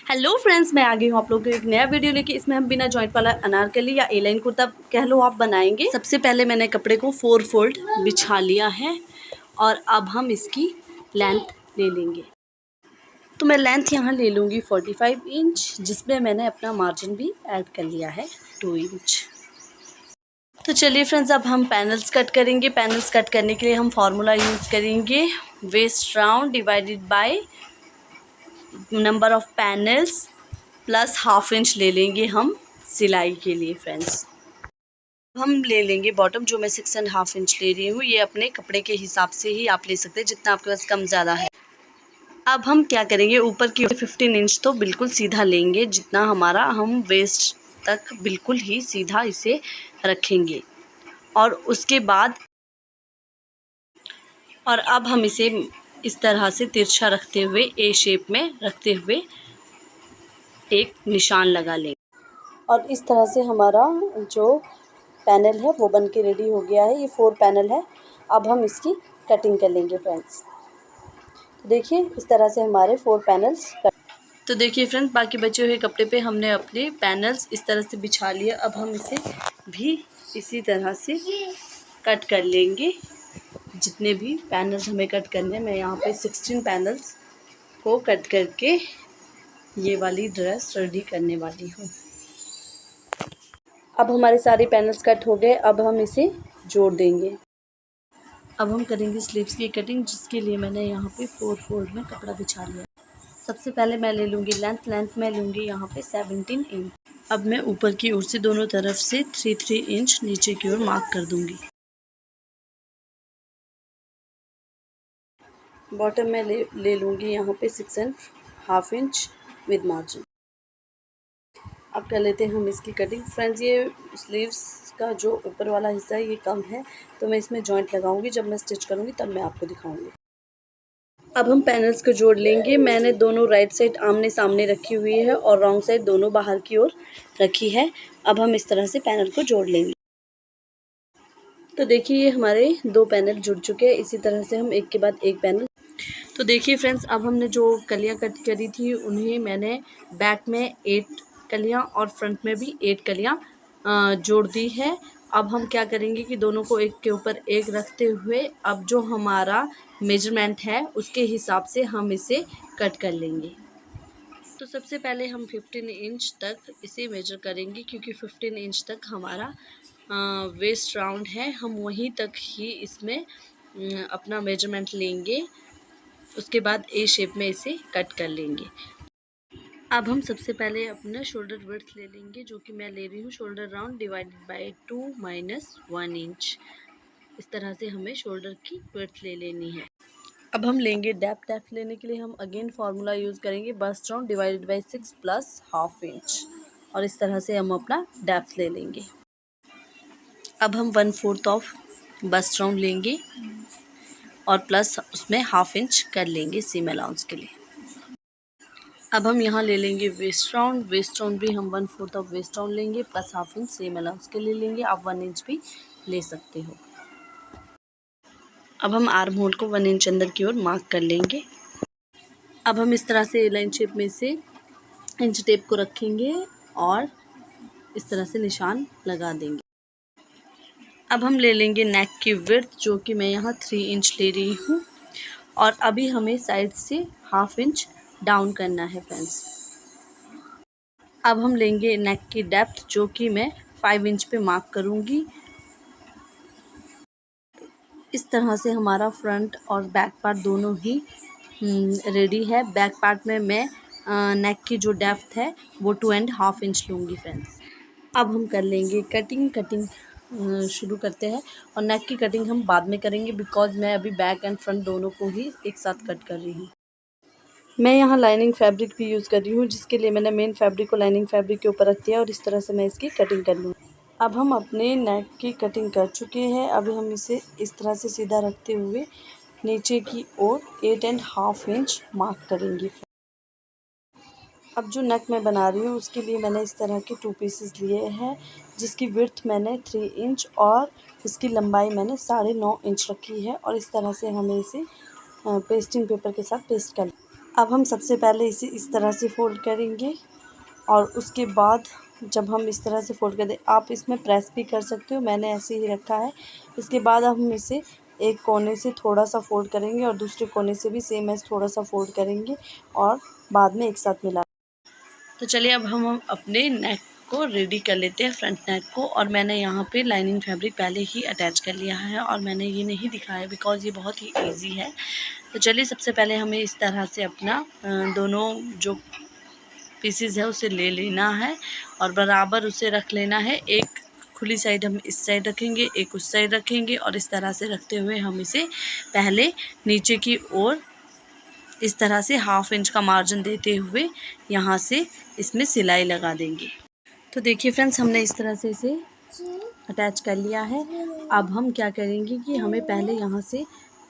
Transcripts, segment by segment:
Hello friends, मैं आ गई हूँ आप लोगों को एक नया वीडियो लेके। इसमें हम बिना जॉइंट वाला अनारकली या ए लाइन कुर्ता कह लो आप बनाएंगे। सबसे पहले मैंने कपड़े को 4 फोल्ड बिछा लिया है और अब हम इसकी लेंथ ले लेंगे। तो मैं लेंथ यहाँ ले लूँगी 45 इंच, जिसमें मैंने अपना मार्जिन भी ऐड कर लिया है 2 इंच। तो चलिए फ्रेंड्स, अब हम पैनल्स कट करेंगे। पैनल्स कट करने के लिए हम फार्मूला यूज़ करेंगे waist round divided by number of panels plus half inch ले लेंगे हम सिलाई के लिए। फ्रेंड्स, हम ले लेंगे बॉटम, जो मैं 6.5 इंच ले रही हूँ। ये अपने कपड़े के हिसाब से ही आप ले सकते हैं, जितना आपके पास कम ज़्यादा है। अब हम क्या करेंगे, ऊपर की 15 इंच तो बिल्कुल सीधा लेंगे, जितना हमारा हम वेस्ट तक बिल्कुल ही सीधा इसे रखेंगे। और उसके बाद अब हम इसे इस तरह से तिरछा रखते हुए ए शेप में रखते हुए एक निशान लगा लेंगे। और इस तरह से हमारा जो पैनल है वो बन के रेडी हो गया है। ये 4 पैनल है। अब हम इसकी कटिंग कर लेंगे फ्रेंड्स। तो देखिए, इस तरह से हमारे 4 पैनल्स तो देखिए फ्रेंड्स, बाकी बचे हुए कपड़े पे हमने अपने पैनल्स इस तरह से बिछा लिए। अब हम इसे भी इसी तरह से कट कर लेंगे। जितने भी पैनल्स हमें कट करने हैं, मैं यहाँ पे 16 पैनल्स को कट करके ये वाली ड्रेस रेडी करने वाली हूँ। अब हमारे सारे पैनल्स कट हो गए। अब हम इसे जोड़ देंगे। अब हम करेंगे स्लीव्स की कटिंग, जिसके लिए मैंने यहाँ पे 4 फोल्ड में कपड़ा बिछा लिया। सबसे पहले मैं ले लूँगी लेंथ मैं लूँगी यहाँ पे 17 इंच। अब मैं ऊपर की ओर से दोनों तरफ से 3 इंच नीचे की ओर मार्क कर दूँगी। बॉटम में ले लूँगी यहाँ पे 6.5 इंच विद मार्जिन। अब कर लेते हैं हम इसकी कटिंग। फ्रेंड्स, ये स्लीव्स का जो ऊपर वाला हिस्सा है ये कम है, तो मैं इसमें जॉइंट लगाऊंगी। जब मैं स्टिच करूंगी तब मैं आपको दिखाऊंगी। अब हम पैनल्स को जोड़ लेंगे। मैंने दोनों राइट साइड आमने सामने रखी हुई है और रॉन्ग साइड दोनों बाहर की ओर रखी है। अब हम इस तरह से पैनल को जोड़ लेंगे। तो देखिए, ये हमारे 2 पैनल जुड़ चुके हैं। इसी तरह से हम एक के बाद एक पैनल। तो देखिए फ्रेंड्स, अब हमने जो कलियाँ कट करी थी उन्हें मैंने बैक में 8 कलियाँ और फ्रंट में भी 8 कलियाँ जोड़ दी है। अब हम क्या करेंगे कि दोनों को एक के ऊपर एक रखते हुए अब जो हमारा मेजरमेंट है उसके हिसाब से हम इसे कट कर लेंगे। तो सबसे पहले हम 15 इंच तक इसे मेजर करेंगे, क्योंकि 15 इंच तक हमारा वेस्ट राउंड है। हम वहीं तक ही इसमें अपना मेजरमेंट लेंगे। उसके बाद ए शेप में इसे कट कर लेंगे। अब हम सबसे पहले अपना शोल्डर विड्थ ले लेंगे, जो कि मैं ले रही हूँ shoulder round divided bye 2 minus 1 inch. इस तरह से हमें शोल्डर की विड्थ ले लेनी है। अब हम लेंगे डेप्थ लेने के लिए हम अगेन फार्मूला यूज़ करेंगे bust round divided by 6 plus half inch. और इस तरह से हम अपना डेप्थ ले लेंगे। अब हम 1/4 ऑफ बस्ट राउंड लेंगे और प्लस उसमें हाफ इंच कर लेंगे सीम अलाउंस के लिए। अब हम यहाँ ले लेंगे वेस्ट राउंड भी हम 1/4 ऑफ वेस्ट राउंड लेंगे plus half inch same allowance के लिए लेंगे। आप 1 इंच भी ले सकते हो। अब हम आर्म होल को 1 इंच अंदर की ओर मार्क कर लेंगे। अब हम इस तरह से लाइन शेप में से इंच टेप को रखेंगे और इस तरह से निशान लगा देंगे। अब हम ले लेंगे नेक की विड्थ, जो कि मैं यहाँ 3 इंच ले रही हूँ। और अभी हमें साइड से हाफ इंच डाउन करना है फ्रेंड्स। अब हम लेंगे नेक की डेप्थ, जो कि मैं 5 इंच पे मार्क करूँगी। इस तरह से हमारा फ्रंट और बैक पार्ट दोनों ही रेडी है। बैक पार्ट में मैं नेक की जो डेप्थ है वो 2.5 इंच लूँगी फ्रेंड्स। अब हम कर लेंगे कटिंग शुरू करते हैं। और नेक की कटिंग हम बाद में करेंगे, बिकॉज मैं अभी बैक एंड फ्रंट दोनों को ही एक साथ कट कर रही हूँ। मैं यहाँ लाइनिंग फैब्रिक भी यूज़ कर रही हूँ, जिसके लिए मैंने मेन फैब्रिक को लाइनिंग फैब्रिक के ऊपर रख दिया और इस तरह से मैं इसकी कटिंग कर लूँगी। अब हम अपने नेक की कटिंग कर चुके हैं। अभी हम इसे इस तरह से सीधा रखते हुए नीचे की ओर 8.5 इंच मार्क करेंगे। अब जो नेक मैं बना रही हूँ उसके लिए मैंने इस तरह के 2 पीसेस लिए हैं, जिसकी विड्थ मैंने 3 इंच और इसकी लंबाई मैंने 9.5 इंच रखी है। और इस तरह से हमें इसे पेस्टिंग पेपर के साथ पेस्ट कर। अब हम सबसे पहले इसे इस तरह से फ़ोल्ड करेंगे और उसके बाद जब हम इस तरह से फ़ोल्ड कर दें, आप इसमें प्रेस भी कर सकते हो, मैंने ऐसे ही रखा है। इसके बाद हम इसे एक कोने से थोड़ा सा फ़ोल्ड करेंगे और दूसरे कोने से भी सेम ऐसे थोड़ा सा फ़ोल्ड करेंगे और बाद में एक साथ मिला। तो चलिए अब हम अपने नेक को रेडी कर लेते हैं, फ्रंट नेक को। और मैंने यहाँ पे लाइनिंग फैब्रिक पहले ही अटैच कर लिया है और मैंने ये नहीं दिखाया बिकॉज़ ये बहुत ही इजी है। तो चलिए सबसे पहले हमें इस तरह से अपना दोनों जो पीसेस है उसे ले लेना है और बराबर उसे रख लेना है। एक खुली साइड हम इस साइड रखेंगे, एक उस साइड रखेंगे और इस तरह से रखते हुए हम इसे पहले नीचे की ओर इस तरह से 1/2 इंच का मार्जिन देते हुए यहाँ से इसमें सिलाई लगा देंगे। तो देखिए फ्रेंड्स, हमने इस तरह से इसे अटैच कर लिया है। अब हम क्या करेंगे कि हमें पहले यहाँ से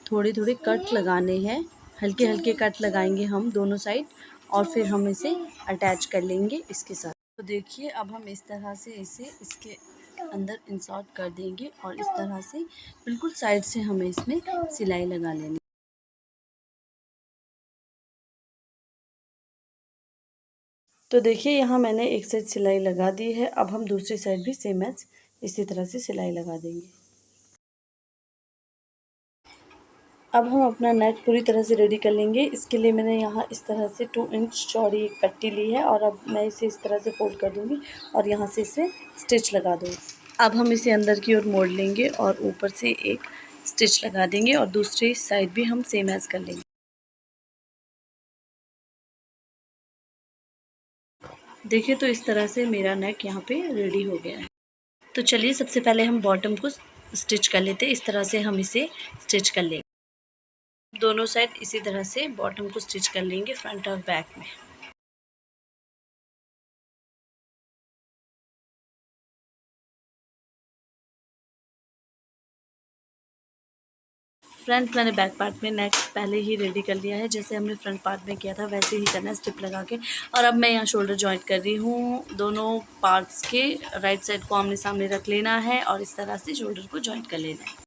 थोड़े थोड़े कट लगाने हैं, हल्के हल्के कट लगाएंगे हम दोनों साइड और फिर हम इसे अटैच कर लेंगे इसके साथ। तो देखिए अब हम इस तरह से इसे इसके अंदर इंसर्ट कर देंगे और इस तरह से बिल्कुल साइड से हमें इसमें सिलाई लगा लेनी। तो देखिए यहाँ मैंने एक साइड सिलाई लगा दी है। अब हम दूसरी साइड भी सेम एज इसी तरह से सिलाई लगा देंगे। अब हम अपना नेक पूरी तरह से रेडी कर लेंगे। इसके लिए मैंने यहाँ इस तरह से 2 इंच चौड़ी एक पट्टी ली है और अब मैं इसे इस तरह से फोल्ड कर दूँगी और यहाँ से इसे स्टिच लगा दूँगी। अब हम इसे अंदर की ओर मोड़ लेंगे और ऊपर से एक स्टिच लगा देंगे और दूसरी साइड भी हम सेम एज कर लेंगे। देखिए तो इस तरह से मेरा नेक यहाँ पे रेडी हो गया है। तो चलिए सबसे पहले हम बॉटम को स्टिच कर लेते हैं। इस तरह से हम इसे स्टिच कर लेंगे। दोनों साइड इसी तरह से बॉटम को स्टिच कर लेंगे फ्रंट और बैक में। फ्रंट मैंने बैक पार्ट में नेक पहले ही रेडी कर लिया है। जैसे हमने फ्रंट पार्ट में किया था वैसे ही करना है स्टिप लगा के। और अब मैं यहाँ शोल्डर जॉइंट कर रही हूँ। दोनों पार्ट्स के राइट साइड को आमने सामने रख लेना है और इस तरह से शोल्डर को जॉइंट कर लेना है।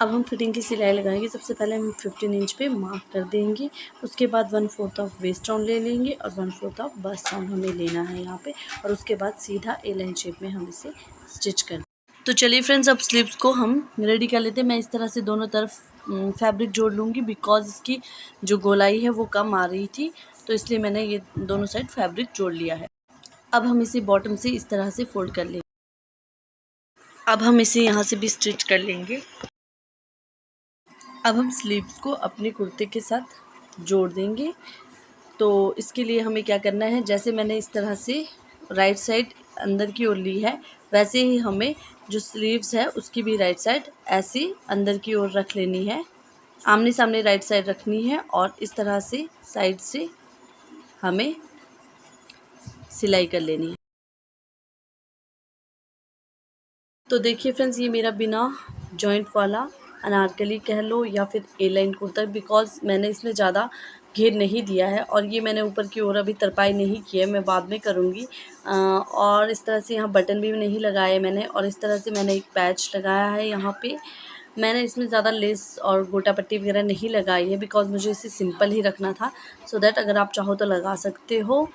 अब हम फिटिंग की सिलाई लगाएंगे। सबसे पहले हम 15 इंच पे मार्क कर देंगे। उसके बाद 1/4 ऑफ वेस्ट राउंड ले लेंगे और 1/4 ऑफ बस्ट राउंड हमें लेना है यहाँ पे और उसके बाद सीधा ए लाइन शेप में हम इसे स्टिच कर। तो चलिए फ्रेंड्स, अब स्लीव्स को हम रेडी कर लेते हैं। मैं इस तरह से दोनों तरफ फैब्रिक जोड़ लूँगी बिकॉज़ इसकी जो गोलाई है वो कम आ रही थी, तो इसलिए मैंने ये दोनों साइड फैब्रिक जोड़ लिया है। अब हम इसे बॉटम से इस तरह से फोल्ड कर लेंगे। अब हम इसे यहाँ से भी स्टिच कर लेंगे। अब हम स्लीव्स को अपने कुर्ते के साथ जोड़ देंगे। तो इसके लिए हमें क्या करना है, जैसे मैंने इस तरह से राइट साइड अंदर की ओर ली है वैसे ही हमें जो स्लीव्स है उसकी भी राइट साइड ऐसे अंदर की ओर रख लेनी है। आमने सामने राइट साइड रखनी है और इस तरह से साइड से हमें सिलाई कर लेनी है। तो देखिए फ्रेंड्स, ये मेरा बिना जॉइंट वाला अनारकली कह लो या फिर ए लाइन कुर्ता, बिकॉज़ मैंने इसमें ज़्यादा घेर नहीं दिया है और ये मैंने ऊपर की ओर अभी तरपाई नहीं की है, मैं बाद में करूँगी। और इस तरह से यहाँ बटन भी नहीं लगाए मैंने और इस तरह से मैंने एक पैच लगाया है यहाँ पे। मैंने इसमें ज़्यादा लेस और गोटा पट्टी वगैरह नहीं लगाई है बिकॉज़ मुझे इसे सिंपल ही रखना था, सो दैट अगर आप चाहो तो लगा सकते हो।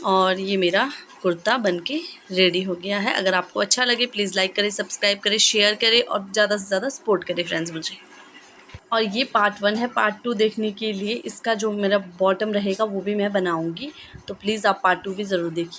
और ये मेरा कुर्ता बनके रेडी हो गया है। अगर आपको अच्छा लगे प्लीज़ लाइक करें, सब्सक्राइब करें, शेयर करें और ज़्यादा से ज़्यादा सपोर्ट करें फ्रेंड्स मुझे। और ये पार्ट 1 है। पार्ट 2 देखने के लिए इसका जो मेरा बॉटम रहेगा वो भी मैं बनाऊँगी, तो प्लीज़ आप पार्ट 2 भी ज़रूर देखिए।